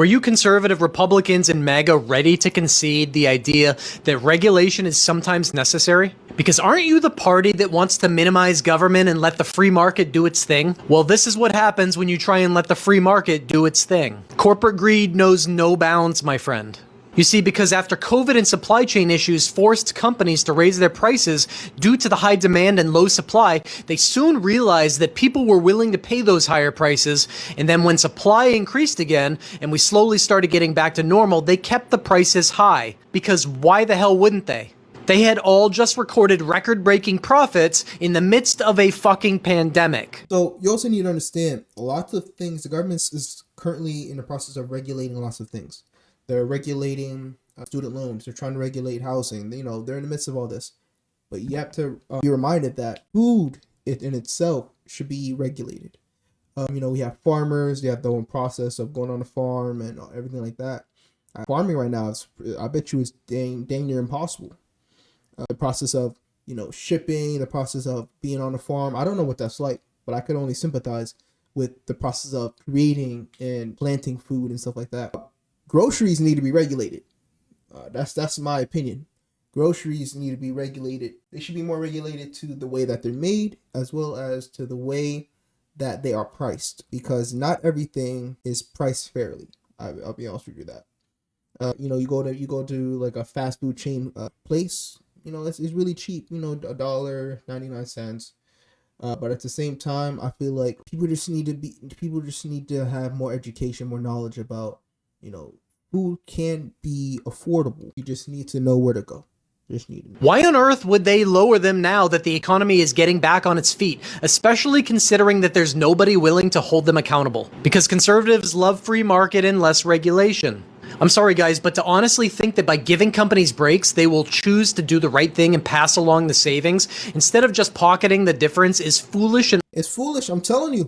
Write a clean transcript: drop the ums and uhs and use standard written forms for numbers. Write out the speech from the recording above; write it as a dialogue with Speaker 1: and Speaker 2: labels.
Speaker 1: are you conservative Republicans and MAGA ready to concede the idea that regulation is sometimes necessary? Because aren't you the party that wants to minimize government and let the free market do its thing? Well, this is what happens when you try and let the free market do its thing. Corporate greed knows no bounds, my friend. You see, because after COVID and supply chain issues forced companies to raise their prices due to the high demand and low supply, they soon realized that people were willing to pay those higher prices. And then when supply increased again and we slowly started getting back to normal, they kept the prices high. Because why the hell wouldn't they? They had all just recorded record-breaking profits in the midst of a fucking pandemic.
Speaker 2: So you also need to understand, lots of things, the government is currently in the process of regulating lots of things. They're regulating student loans. They're trying to regulate housing. You know, they're in the midst of all this. But you have to be reminded that food in itself should be regulated. You know, we have farmers. They have their own process of going on a farm and everything like that. Farming right now, I bet you is dang near impossible. The process of, you know, shipping, the process of being on a farm. I don't know what that's like, but I could only sympathize with the process of creating and planting food and stuff like that. Groceries need to be regulated. That's my opinion. Groceries need to be regulated. They should be more regulated to the way that they're made, as well as to the way that they are priced, because not everything is priced fairly. I'll be honest with you that. You know, you go to like a fast food chain place. You know, it's really cheap. You know, $1.99. But at the same time, I feel like people just need to have more education, more knowledge about, you know, food can be affordable. You just need to know where to go. Just need to know.
Speaker 1: Why on earth would they lower them now that the economy is getting back on its feet, especially considering that there's nobody willing to hold them accountable? Because conservatives love free market and less regulation. I'm sorry guys, but to honestly think that by giving companies breaks, they will choose to do the right thing and pass along the savings instead of just pocketing the difference is foolish. And
Speaker 2: it's foolish, I'm telling you.